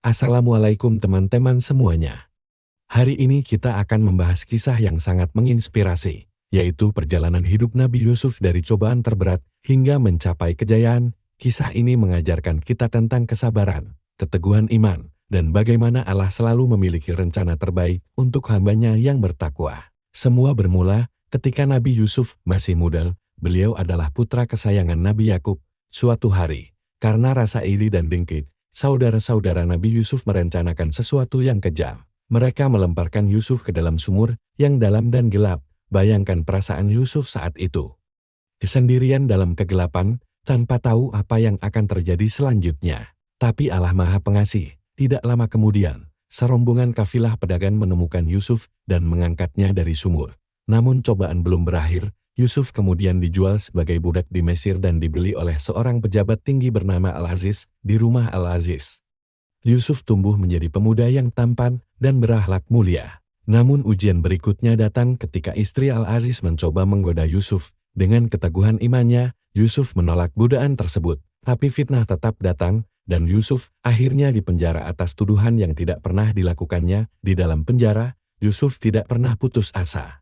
Assalamualaikum teman-teman semuanya. Hari ini kita akan membahas kisah yang sangat menginspirasi, yaitu perjalanan hidup Nabi Yusuf dari cobaan terberat hingga mencapai kejayaan. Kisah ini mengajarkan kita tentang kesabaran, keteguhan iman, dan bagaimana Allah selalu memiliki rencana terbaik untuk hambanya yang bertakwa. Semua bermula ketika Nabi Yusuf masih muda. Beliau adalah putra kesayangan Nabi Yakub. Suatu hari, karena rasa iri dan dengki, saudara-saudara Nabi Yusuf merencanakan sesuatu yang kejam. Mereka melemparkan Yusuf ke dalam sumur yang dalam dan gelap. Bayangkan perasaan Yusuf saat itu. Sendirian dalam kegelapan, tanpa tahu apa yang akan terjadi selanjutnya. Tapi Allah Maha Pengasih. Tidak lama kemudian, serombongan kafilah pedagang menemukan Yusuf dan mengangkatnya dari sumur. Namun cobaan belum berakhir. Yusuf kemudian dijual sebagai budak di Mesir dan dibeli oleh seorang pejabat tinggi bernama Al-Aziz di rumah Al-Aziz. Yusuf tumbuh menjadi pemuda yang tampan dan berakhlak mulia. Namun ujian berikutnya datang ketika istri Al-Aziz mencoba menggoda Yusuf. Dengan keteguhan imannya, Yusuf menolak godaan tersebut. Tapi fitnah tetap datang, dan Yusuf akhirnya dipenjara atas tuduhan yang tidak pernah dilakukannya. Di dalam penjara, Yusuf tidak pernah putus asa.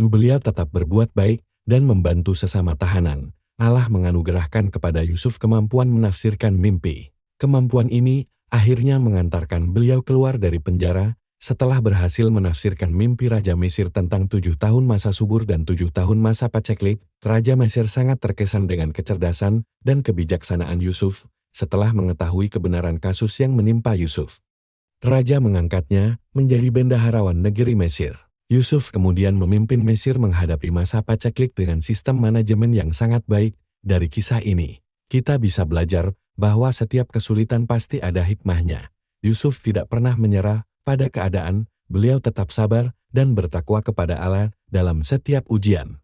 Beliau tetap berbuat baik dan membantu sesama tahanan. Allah menganugerahkan kepada Yusuf kemampuan menafsirkan mimpi. Kemampuan ini akhirnya mengantarkan beliau keluar dari penjara setelah berhasil menafsirkan mimpi Raja Mesir tentang 7 tahun masa subur dan 7 tahun masa paceklik. Raja Mesir sangat terkesan dengan kecerdasan dan kebijaksanaan Yusuf. Setelah mengetahui kebenaran kasus yang menimpa Yusuf, Raja mengangkatnya menjadi bendaharawan negeri Mesir. Yusuf kemudian memimpin Mesir menghadapi masa paceklik dengan sistem manajemen yang sangat baik. Dari kisah ini, kita bisa belajar bahwa setiap kesulitan pasti ada hikmahnya. Yusuf tidak pernah menyerah pada keadaan, beliau tetap sabar dan bertakwa kepada Allah dalam setiap ujian.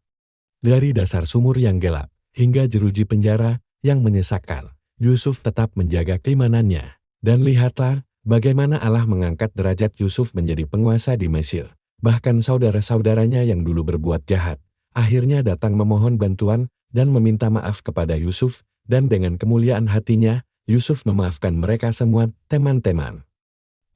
Dari dasar sumur yang gelap hingga jeruji penjara yang menyesakkan, Yusuf tetap menjaga keimanannya. Dan lihatlah bagaimana Allah mengangkat derajat Yusuf menjadi penguasa di Mesir. Bahkan saudara-saudaranya yang dulu berbuat jahat, akhirnya datang memohon bantuan dan meminta maaf kepada Yusuf, dan dengan kemuliaan hatinya, Yusuf memaafkan mereka semua. Teman-teman,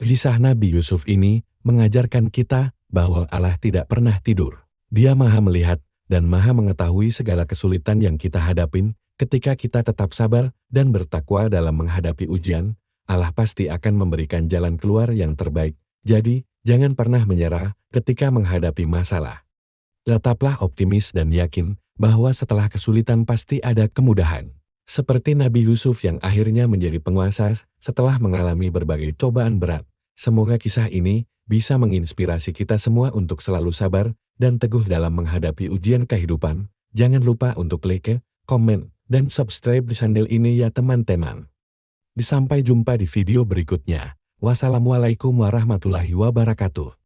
kisah Nabi Yusuf ini mengajarkan kita bahwa Allah tidak pernah tidur. Dia Maha melihat dan Maha mengetahui segala kesulitan yang kita hadapin. Ketika kita tetap sabar dan bertakwa dalam menghadapi ujian, Allah pasti akan memberikan jalan keluar yang terbaik. Jadi, jangan pernah menyerah ketika menghadapi masalah. Tetaplah optimis dan yakin bahwa setelah kesulitan pasti ada kemudahan. Seperti Nabi Yusuf yang akhirnya menjadi penguasa setelah mengalami berbagai cobaan berat. Semoga kisah ini bisa menginspirasi kita semua untuk selalu sabar dan teguh dalam menghadapi ujian kehidupan. Jangan lupa untuk like, komen, dan subscribe di channel ini ya teman-teman. Sampai jumpa di video berikutnya. Wassalamualaikum warahmatullahi wabarakatuh.